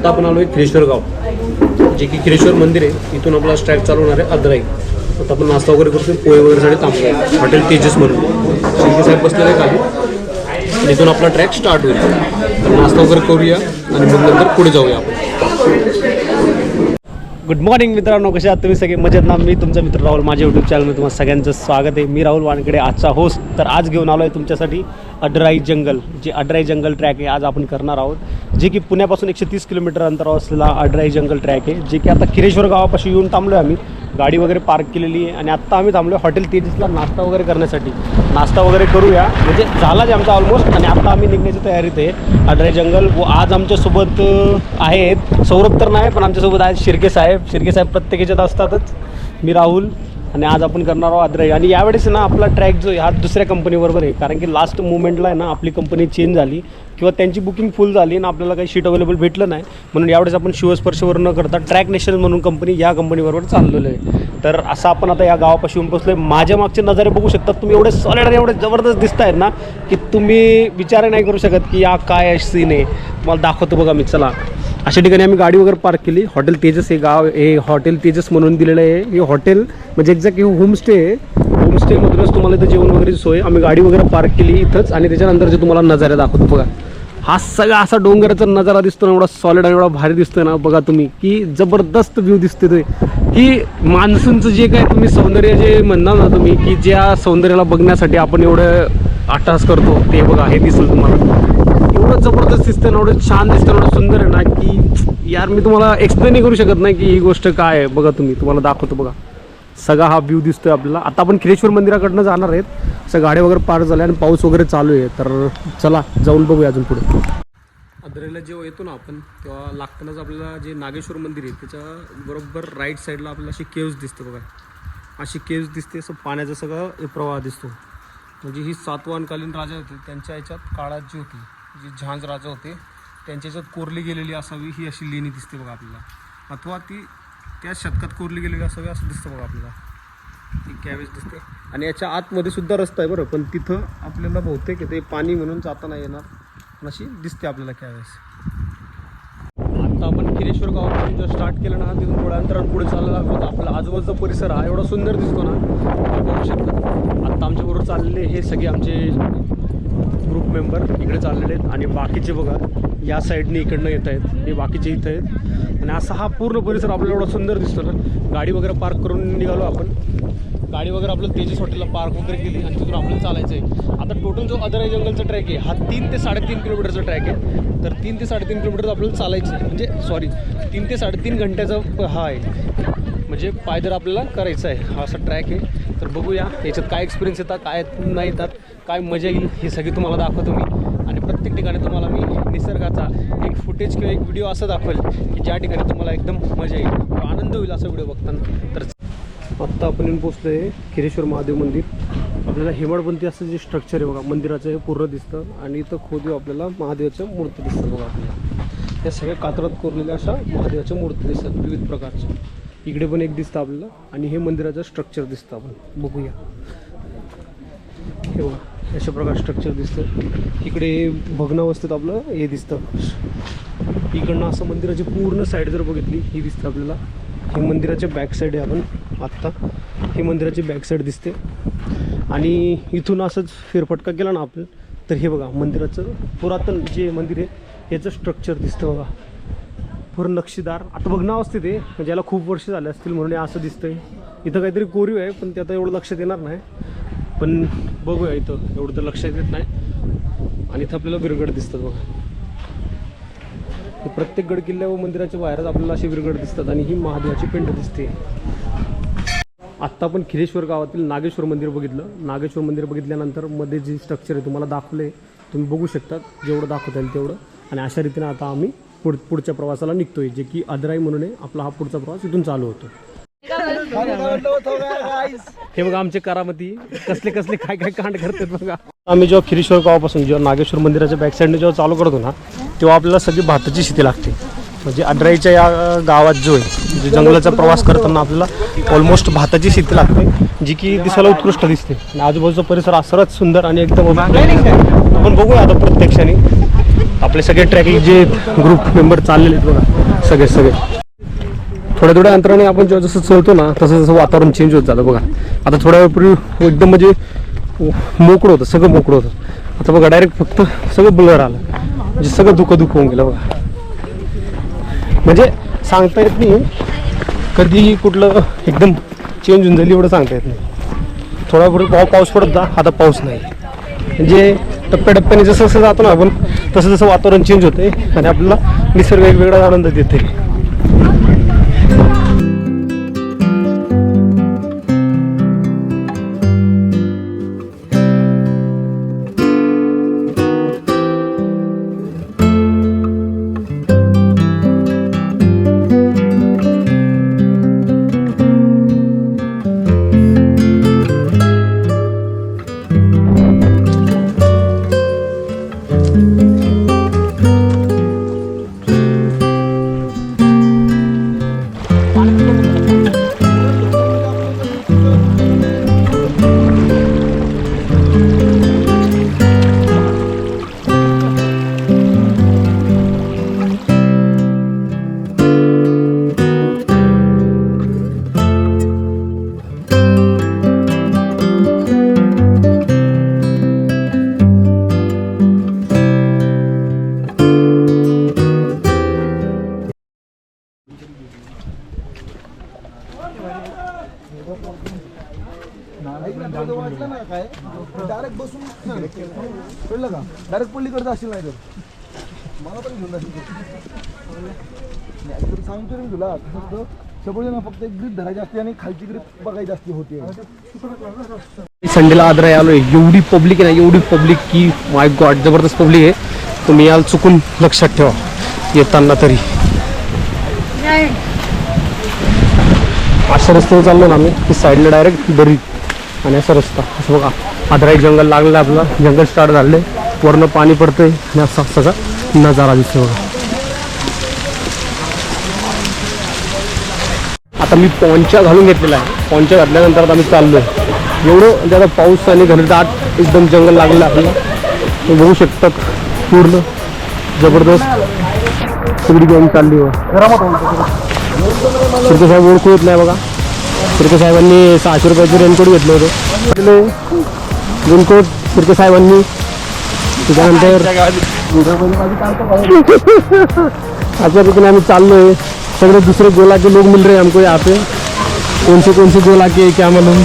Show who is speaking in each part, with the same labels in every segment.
Speaker 1: आता आपण आलो आहे खिरेश्वर गाव, जे की खिरेश्वर मंदिर आहे. इथून आपला ट्रॅक चालू होणार आहे अद्राई. आता आपण नाश्ता वगैरे करतो, पोहे वगैरेसाठी थांबलो आहे हॉटेल तेजस म्हणून. शिंदे साहेब बसलेले आहे खाली. इथून आपला ट्रॅक स्टार्ट होईल. तर नाश्ता वगैरे करूया आणि मग नंतर पुढे जाऊया आपण. गुड मॉर्निंग मित्रांनो, कसे आहात तुम्ही सगळे? मजेत ना? मी तुमचा मित्र राहुल, माझ्या यूट्यूब चॅनलमध्ये तुम्हाला सगळ्यांचं स्वागत आहे. मी राहुल वानकडे, आजचा होस्ट. तर आज घेऊन आलो आहे तुमच्यासाठी अड्राई जंगल, जे अड्राई जंगल ट्रॅक आहे आज आपण करणार आहोत. जे की पुण्यापासून 130 किलोमीटर अंतरावर असलेला अड्राई जंगल ट्रॅक आहे, जे की आता खिरेश्वर गावापाशी येऊन थांबलो आहे. आम्ही गाडी वगैरे पार्क केलेली आहे आणि आत्ता आम्ही थांबलो हॉटेल तेजसला नाश्ता वगैरे करण्यासाठी. नाश्ता वगैरे करूया, म्हणजे झाला जे आमचा ऑलमोस्ट. आणि आता आम्ही निघण्याची तयारीत आहे अड्राई जंगल. व आज आमच्यासोबत आहेत, सौरभ तर नाही पण आमच्यासोबत आहेत शिर्के साहेब. शिर्के साहेब प्रत्येक याच्यात असतातच. मी राहुल आणि आज आपण करणार आहोत अद्राई. आणि यावेळेस ना आपला ट्रॅक जो हा दुसऱ्या कंपनीबरोबर आहे, कारण की लास्ट मुवमेंटला आहे ना आपली कंपनी चेंज झाली किंवा त्यांची बुकिंग फुल झाली आणि आपल्याला काही शीट अवेलेबल भेटलं नाही. म्हणून यावेळेस आपण शिवस्पर्शवर न करता ट्रॅक नॅशनल म्हणून कंपनी या कंपनीबरोबर चाललेलं आहे. तर असं आपण आता या गावापाशी येऊन पोचलो आहे. माझ्या मागचे नजारे बघू शकतात तुम्ही, एवढे सॉलिड आणि एवढे जबरदस्त दिसत आहेत ना की तुम्ही विचार नाही करू शकत की या काय सीन आहे. तुम्हाला दाखवतो बघा मी. चला, अशा ठिकाणी आम्ही गाडी वगैरे पार्क केली. हॉटेल तेजस हे गाव, हे हॉटेल तेजस म्हणून दिलेलं आहे. हे हॉटेल म्हणजे एक्झॅक्ट हे होमस्टे आहे. होमस्टेमधूनच तुम्हाला इथं जेवण वगैरे सोय. आम्ही गाडी वगैरे पार्क केली इथंच आणि त्याच्यानंतर जे तुम्हाला नजारे दाखवतो बघा. हा सगळा असा डोंगराचा नजारा दिसतो ना, एवढा सॉलिड आणि एवढा भारी दिसतोय ना बघा तुम्ही, की जबरदस्त व्ह्यू दिसते ते. की मान्सूनचं जे काय तुम्ही सौंदर्य जे म्हणणार ना तुम्ही, की ज्या सौंदर्याला बघण्यासाठी आपण एवढं अट्टहास करतो, ते बघा हे दिसेल तुम्हाला. एवढं जबरदस्त दिसतं ना, एवढं छान दिसतं, एवढं सुंदर आहे ना की यार मी तुम्हाला एक्सप्लेन नाही करू शकत नाही की ही गोष्ट काय आहे. बघा तुम्ही, तुम्हाला दाखवतो बघा. सगळा हा व्ह्यू दिसतोय आपल्याला. आता आपण खिरेश्वर मंदिराकडनं जाणार आहेत. असं गाड्या वगैरे पार झाल्या आणि पाऊस वगैरे चालू आहे. तर चला जाऊन बघूया अजून पुढे. अद्राईला जेव्हा येतो ना आपण, तेव्हा लागतानाच आपल्याला जे नागेश्वर मंदिर आहे त्याच्या बरोबर राईट साईडला आपल्याला अशी केव्ज दिसते बघा. अशी केव्ज दिसते, असं पाण्याचा सगळा प्रवाह दिसतो. म्हणजे ही सातवाहनकालीन राजा होते, त्यांच्या याच्यात काळात जी होती, जी झांज राजा होते त्यांच्या याच्यात कोरली गेलेली असावी ही अशी लेणी दिसते बघा आपल्याला. अथवा ती त्या शतकात कोरली गेलेली असावी असं दिसतं बघा आपल्याला. ती कॅवेज दिसते आणि याच्या आतमध्ये सुद्धा रस्ता आहे बरं, पण तिथं आपल्याला बहुतेक ते पाणी म्हणून जाता नाही येणार, पण अशी दिसते आपल्याला कॅवेज. आता आपण खिरेश्वर गावापासून जर स्टार्ट केलं ना, तिथून थोड्या अंतरानं पुढे चाललं लागलो. आपला आजूबाजूचा परिसर हा एवढा सुंदर दिसतो ना, बघू शकता. आत्ता आमच्याबरोबर चाललेले हे सगळे आमचे ग्रुप मेंबर इकडे चाललेले आहेत आणि बाकीचे बघा या साईडने इकडनं येत आहेत, हे बाकीचे इथं आहेत. आणि असा हा पूर्ण परिसर आपल्याला एवढा सुंदर दिसतो ना. गाडी वगैरे पार्क करून निघालो आपण. गाडी वगैरे आपलं तेजस हॉटेलला पार्क वगैरे केली आणि तिथून आपल्याला चालायचं आहे. आता टोटल जो अद्राई जंगलचा ट्रॅक आहे हा 3 ते 3.5 किलोमीटरचा ट्रॅक आहे. तर 3 ते 3.5 किलोमीटर आपल्याला चालायचं आहे, म्हणजे सॉरी 3 ते 3.5 घंट्याचा हा आहे, म्हणजे पायदळ आपल्याला करायचं आहे. हा असा ट्रॅक आहे. तर बघूया याच्यात काय एक्सपिरियन्स येतात, काय नाही येतात, काय मजा येईल, हे सगळी तुम्हाला दाखवतो मी. आणि प्रत्येक ठिकाणी तुम्हाला मी निसर्गाचा एक फुटेज किंवा एक व्हिडिओ असं दाखवेल की ज्या ठिकाणी तुम्हाला एकदम मजा येईल किंवा आनंद होईल असा व्हिडिओ बघताना. तर आत्ता आपण येऊन पोचलो आहे खिरेश्वर महादेव मंदिर. आपल्याला हेमाडपंथी असं जे स्ट्रक्चर आहे बघा मंदिराचं, हे पूर्ण दिसतं. आणि इथं खोदीव आपल्याला महादेवाच्या मूर्ती दिसतात बघा आपल्याला. या सगळ्या कातरात कोरलेल्या अशा महादेवाच्या मूर्ती दिसतात विविध प्रकारच्या. इकडे पण एक दिसतं आपल्याला आणि हे मंदिराचं स्ट्रक्चर दिसतं. आपण बघूया, हे बघा अशा प्रकार स्ट्रक्चर दिसतं. इकडे भग्नावस्थेत आपलं हे दिसतं. इकडनं असं मंदिराची पूर्ण साईड जर बघितली ही दिसतं आपल्याला. ही मंदिराच्या बॅक साईड आहे. आपण आत्ता ही मंदिराची बॅक साईड दिसते. आणि इथून असंच फेरफटका केला ना आपण, तर हे बघा मंदिराचं पुरातन जे मंदिर आहे ह्याचं स्ट्रक्चर दिसतं बघा, पूर्ण नक्षीदार. आता भग्नावस्थेत आहे, म्हणजे याला खूप वर्ष झाले असतील म्हणून असं दिसतंय. इथं काहीतरी कोरीव आहे पण ते आता एवढं लक्षात येणार नाही, पण बघूया. इथं एवढं तर लक्षात येत नाही. आणि इथं आपल्याला विरगड दिसतात बघा. प्रत्येक गड किल्ल्या व मंदिराच्या बाहेरच आपल्याला असे विरगड दिसतात. आणि ही महादेवाची पिंड दिसते. आत्ता आपण खिरेश्वर गावातील नागेश्वर मंदिर बघितलं. नागेश्वर मंदिर बघितल्यानंतर मध्ये जे स्ट्रक्चर आहे तुम्हाला दाखवलं आहे, तुम्ही बघू शकता जेवढं दाखवता येईल तेवढं. आणि अशा रीतीने आता आम्ही पुढच्या प्रवासाला निघतोय, जे की अद्राई म्हणून आहे. आपला हा पुढचा प्रवास इथून चालू होतो. हे बघा आमचे करामती कसले कसले काय काय कांड करतात बघा. आम्ही जेव्हा खिरेश्वर गावापासून जेव्हा नागेश्वर मंदिराच्या बॅक साईडने जेव्हा चालू करतो ना, तेव्हा आपल्याला सगळी भाताची शेती लागते. म्हणजे अड्राईच्या या गावात जो आहे, म्हणजे जंगलाचा प्रवास करताना आपल्याला ऑलमोस्ट भाताची शेती लागते, जी की दिसायला उत्कृष्ट दिसते. आणि आजूबाजूचा परिसर असराच सुंदर आणि एकदम आपण बघूया आता प्रत्यक्षाने. आपले सगळे ट्रॅकिंग जे ग्रुप मेंबर चाललेले आहेत बघा, सगळे थोड्या थोड्या अंतराने आपण जेव्हा जसं चलतो ना तसं जसं वातावरण चेंज होत जातं बघा. आता थोड्या वेळपूर्वी एकदम म्हणजे मोकळं होतं, सगळं मोकळं होतं. आता बघा डायरेक्ट फक्त सगळं ब्लर आलं, म्हणजे सगळं दुःख होऊन गेलं बघा. म्हणजे सांगता येत नाही कधी कुठलं एकदम चेंज होऊन जाईल एवढं सांगता येत नाही. थोडा पुढे पाऊस पडत जा, आता पाऊस नाही. म्हणजे टप्प्याटप्प्याने जसं जसं जातो ना आपण तसं जसं वातावरण चेंज होते आणि आपल्याला निसर्ग वेगवेगळा आनंद देते.
Speaker 2: डायरेक्ट बसून कळलं का? डायरेक्ट पल्लीकडे असेल नाही तर मला पण घेऊन जाशील. सांगतो मी तुला सगळे ना फक्त एक ग्रीप धरायची असते आणि खालची ग्रीप बघायची असते होती.
Speaker 1: संडेला आदरा आलोय, एवढी पब्लिक आहे ना, एवढी पब्लिक की माय गॉड जबरदस्त पब्लिक आहे. तुम्ही याल चुकून लक्षात ठेवा येताना तरी. अशा रस्त्यावर चाललो ना आम्ही की साईडला डायरेक्ट दरी आणि असा रस्ता असं बघा. आदरा एक जंगल लागलेलं आहे, आपलं जंगल स्टार्ट झालंय, वरनं पाणी पडतंय आणि असा सगळा नजारा दिसतो बघा. आता मी पॉन्चा घालून घेतलेला आहे. पॉन्चा घातल्यानंतर आता आम्ही चाललोय. एवढं ज्यादा पाऊस आणि घनदाट एकदम जंगल लागलेलं आहे आपल्याला. तुम्ही बघू शकतात पूर्ण जबरदस्त सगळी गँग चालली हो. शिर्के साहेब ओळखू येत नाही बघा. शिर्के साहेबांनी 600 रुपयाचे रेनकोट घेतलं होतं. रेनकोट शिर्के साहेबांनी. त्याच्यानंतर अशा रीतीने आम्ही चाललोय. सगळे दुसरे गोला के लोग मिल रहे हैं हमको यहाँ पे. कौन से गोला के क्या मालूम.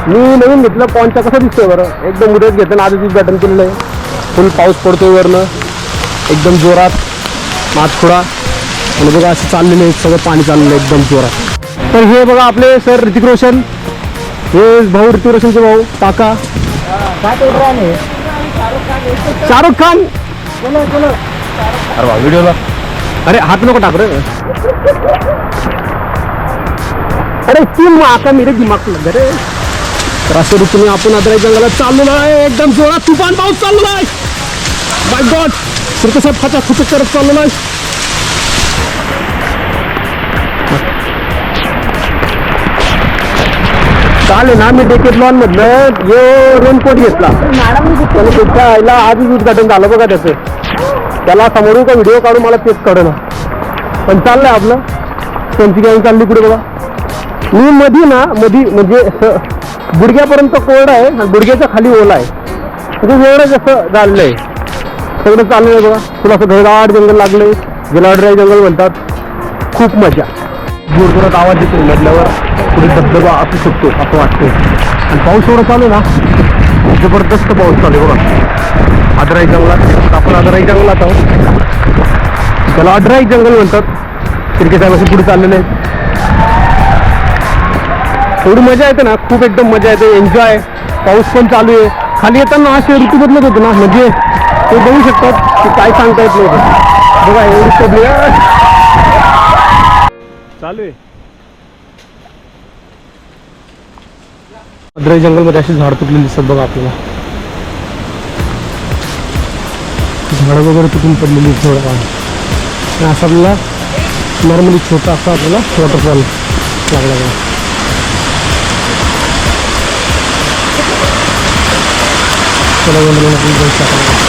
Speaker 1: मी नवीन घेतलं पॉन्चा. कसं दिसतोय बरं, एकदम उद्याच घेतलं ना, आधीच उद्घाटन केलेलं आहे. फुल पाऊस पडतोय वरनं एकदम जोरात, माथखोडा. आणि बघा असं चाललेलं आहे, सगळं पाणी चाललेलं आहे एकदम जोरात. तर हे बघा आपले सर ऋतिक रोशन, हे भाऊ ऋतिक रोशनचे भाऊ काका. शाहरुख खान. अरे वा व्हिडिओला. अरे हात नको टाक रे. अरे तीन आका मेरे दिमाग लग रे. तर अशा ऋतूने आपण आदराई जंगलात चाललेलो आहे. एकदम जोरात तुफान पाऊस चाललेला आहे. माय गॉड. शिर्के साहेब फाचा खुचक करत चाललेला आहे. काल आहे ना मी डेकेथलॉन मधलं रेनकोट घेतला आणि त्याच्या आईला आजच उद्घाटन झालं बघा त्याचं. त्याला समोरून का व्हिडिओ काढून मला तेच कळलं. पण चाललंय आपलं. त्यांची गँग चालली पुढे बघा. मी मधी म्हणजे गुडघ्यापर्यंत कोरडं आहे आणि गुडघ्याच्या खाली ओला आहे. म्हणजे एवढं जसं झालेलं आहे. सगळं चालू आहे बघा. तुला असं घरदाट जंगल लागलंय, ज्याला ड्राय जंगल म्हणतात. खूप मजा. जोरजोरात आवाज येतो म्हटल्यावर पुढे धबधबा असू शकतो असं वाटतं. आणि पाऊस एवढं चालू ना, जबरदस्त पाऊस चालू आहे बघा आदराई जंगलात. आपण आदराई जंगलात आहोत. त्याला आदराई जंगल म्हणतात. शिर्के साहेब असे पुढे चाललेले आहेत. एवढी मजा येते ना, खूप एकदम मजा येते. एन्जॉय. पाऊस पण चालू आहे. खाली येताना असे ऋतू बदलत होतो ना, म्हणजे ते बघू शकतात की काय सांगता येत नव्हतं बघा. एवढी पब्लिक चालू आहे. आदराई जंगलमध्ये अशी झाड तुटलेली दिसतात बघा आपल्याला. झाडं वगैरे तुटून पडलेली थोडं पाणी. असं आपल्याला नॉर्मली छोटा असा आपल्याला वॉटरफॉल लागला बघा. चला वंडरलँड आपण जाऊ शकतो.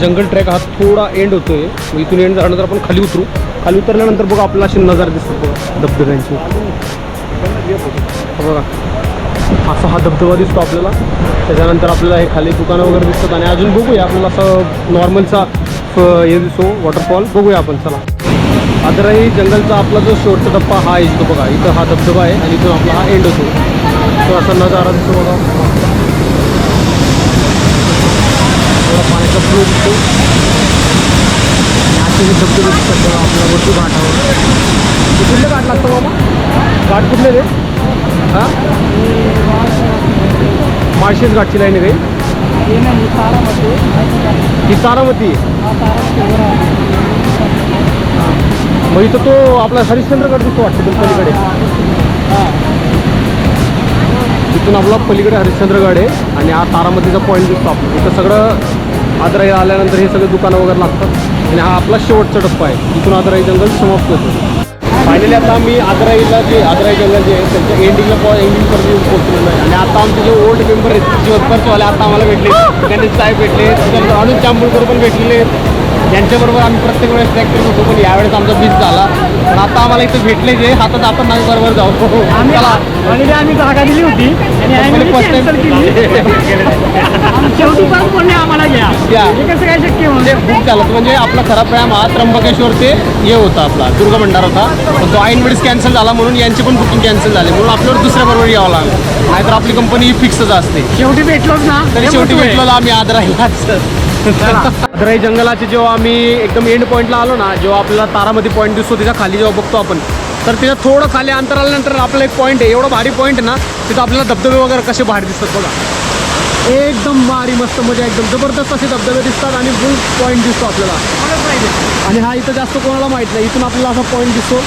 Speaker 1: जंगल ट्रॅक हा थोडा एंड होतोय. मग इथून एंड झाल्यानंतर आपण खाली उतरू. खाली उतरल्यानंतर बघा आपला असे नजारे दिसतात बघा धबधब्यांचे. बघा असा हा धबधबा दिसतो आपल्याला. त्याच्यानंतर आपल्याला हे खाली दुकानं वगैरे दिसतात आणि अजून बघूया आपल्याला असं नॉर्मलचा हे दिसतो वॉटरफॉल बघूया आपण. चला आदराई जंगलचा आपला जो शेवटचा टप्पा हा येतो बघा. इथं हा धबधबा आहे आणि इथून आपला हा एंड होतो. तो असा नजारा दिसतो बघा. पाण्याचा फ्लो दिसतो आणि असे धबधबे दिसतात बघा आपल्या वरती घाटावर. कुठले घाट लागतो बाबा? घाट कुठले रे? हां माळशेज घाटची लाईन आहे काही? ही तारामती. मग इथं तो आपला हरिश्चंद्रगड दिसतो वाटतं पलीकडे. तिथून आपला पलीकडे हरिश्चंद्रगड आहे आणि हा तारामतीचा पॉईंट दिसतो आपल्याला. इथं सगळं आदराई आल्यानंतर हे सगळे दुकानं वगैरे लागतात आणि हा आपला शेवटचा टप्पा आहे. इथून आदराई जंगल समाप्त होतो. फायनली आता मी आदराईला जे आदराई जंगल जे आहे त्यांच्या एंडिंगपर्यंत येऊन पोहोचलेलो आहे. आणि आता आमचे जे ओल्ड मेंबर आहेत जीवनभरचेवाले आता आम्हाला भेटले. गणेश साहेब भेटले, अनुज चांबुलकर पण भेटलेले आहेत. यांच्याबरोबर आम्ही प्रत्येक वेळेस ट्रॅक करत होतो पण यावेळेस आमचा मिस झाला. पण आता आम्हाला इथं भेटले जे हातात आपण नाही बरोबर जाऊ.
Speaker 3: आम्ही जागा दिली होती आणि
Speaker 1: फर्स्ट टाइम
Speaker 3: शेवटी पण कोणी आम्हाला घ्या. हे कसं काय शक्य
Speaker 1: म्हणजे बुक झालं म्हणजे आपला खरा प्रयाम हा त्र्यंबकेश्वर ते हे होता आपला दुर्गा भंडार होता. पण तो ऐन वेळेस कॅन्सल झाला म्हणून यांची पण बुकिंग कॅन्सल झाली म्हणून आपल्यावर दुसऱ्या बरोबर यावं लागलं. नाहीतर आपली कंपनी फिक्सच असते.
Speaker 3: शेवटी भेटलोच ना.
Speaker 1: तरी शेवटी भेटलो आम्ही आदराईलाच. आदराई जंगलाचे जेव्हा आम्ही एकदम एंड पॉईंटला आलो ना, जेव्हा आपल्याला तारामती पॉईंट दिसतो त्याच्या खाली जेव्हा बघतो आपण तर त्याच्या थोडं खाली अंतर आल्यानंतर आपला एक पॉईंट आहे. एवढा भारी पॉईंट आहे ना, तिथं आपल्याला धबधबे वगैरे कसे बाहेर दिसतात बघा. एकदम भारी मस्त मजा एकदम जबरदस्त असे धबधबे दिसतात आणि फुल पॉईंट दिसतो आपल्याला. आणि हा इथं जास्त कोणाला माहीत नाही. इथून आपल्याला असा पॉईंट दिसतो.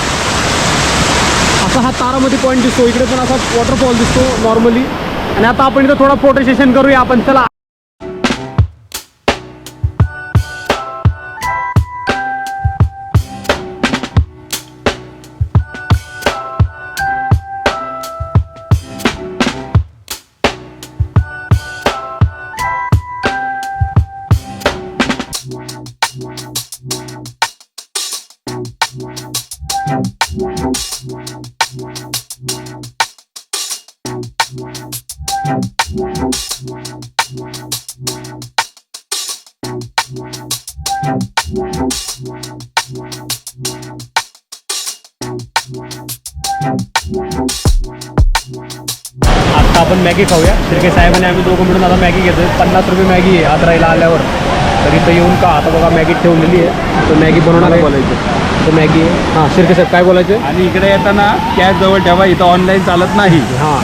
Speaker 1: असा हा तारामती पॉईंट दिसतो. इकडे पण असा वॉटरफॉल दिसतो नॉर्मली. आणि आता आपण इथं थोडा फोटो सेशन करूया आपण. चला आता आपण मॅगी खाऊया. शिर्के साहेबांनी आम्ही दोघं मिळून आता मॅगी घेतोय. 50 रुपये मॅगी आहे आदराईला आल्यावर. तर इथं येऊन का आता बघा मॅगी ठेवलेली आहे. तो मॅगी बनवणार आहे. बोलायचं तो मॅगी आहे. हां शिर्के साहेब काय बोलायचं?
Speaker 2: आणि इकडे येताना कॅश जवळ ठेवा, इथं ऑनलाईन चालत नाही.
Speaker 1: हां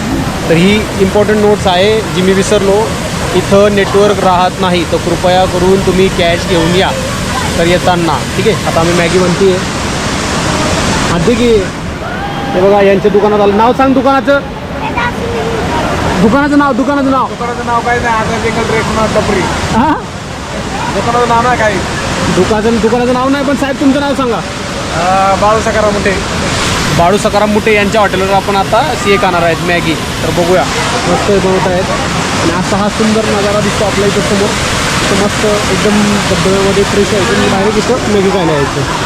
Speaker 1: तर ही इम्पॉर्टंट नोट्स आहे जी मी विसरलो. इथं नेटवर्क राहत नाही तर कृपया करून तुम्ही कॅश घेऊन या तर येताना. ठीक आहे आता आम्ही मॅगी बनते आहे. आधी की हे बघा यांच्या दुकानात आलं. नाव सांग दुकानाचं. दुकानाचं नाव
Speaker 2: दुकानाचं नाव काय नाही. आता जंगल ट्रॅक टपरी.
Speaker 1: हां
Speaker 2: दुकानाचं नाव नाही काय.
Speaker 1: दुकानाचं नाव नाही पण साहेब तुमचं नाव सांगा.
Speaker 2: बाळू सकाराम मुठे.
Speaker 1: बाळू सकाराम मुठे यांच्या हॉटेलवर आपण आता सीए खाणार आहेत मॅगी. तर बघूया मस्त बनवत आहेत. आणि असा हा सुंदर नजारा दिसतो आपल्या इथं समोर. तर मस्त एकदम धबधब्यामध्ये फ्रेश आहे. तुम्ही बाहेर इथं मॅगी खायला यायचं.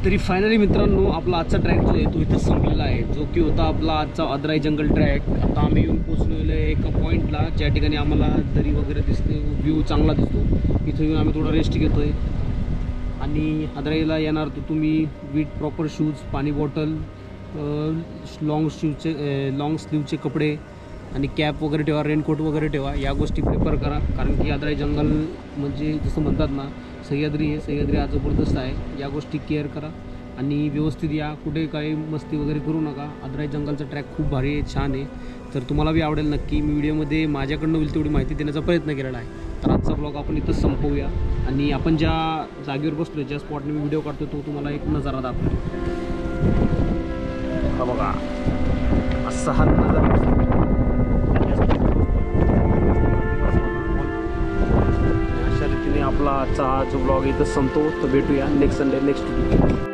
Speaker 1: तरी फायनली मित्रांनो आपला आजचा ट्रॅक जो आहे तो इथं संपलेला आहे. जो की होता आपला आजचा आदराई जंगल ट्रॅक. आता आम्ही येऊन पोचलेलो आहे एका पॉईंटला ज्या ठिकाणी आम्हाला दरी वगैरे दिसते, व्ह्यू चांगला दिसतो. इथं येऊन आम्ही थोडा रेस्ट घेतो आहे. आणि आदराईला येणार तर तुम्ही विथ प्रॉपर शूज, पाणी बॉटल, लॉंग स्लीवचे कपडे आणि कॅप वगैरे ठेवा, रेनकोट वगैरे ठेवा, या गोष्टी प्रिफर करा. कारण की अद्राई जंगल म्हणजे जसं म्हणतात ना, सह्याद्री आहे, सह्याद्री हा जबरदस्त आहे. या गोष्टी केअर करा आणि व्यवस्थित या. कुठे काही मस्ती वगैरे करू नका. अद्राई जंगलचा ट्रॅक खूप भारी आहे, छान आहे. तर तुम्हाला बी आवडेल नक्की. मी व्हिडिओमध्ये माझ्याकडनं होईल तेवढी माहिती देण्याचा प्रयत्न केलेला आहे. तर आजचा ब्लॉग आपण इथंच संपवूया आणि आपण ज्या जागेवर बसलो, ज्या स्पॉटने मी व्हिडिओ काढतो तो तुम्हाला एक नजारा दाखवतो. हा बघा, असा हा नजारा. अशा रीतीने आपला आजचा हा जो ब्लॉग इथं संपतो. तर भेटूया नेक्स्ट संडे नेक्स्ट व्हिडिओ.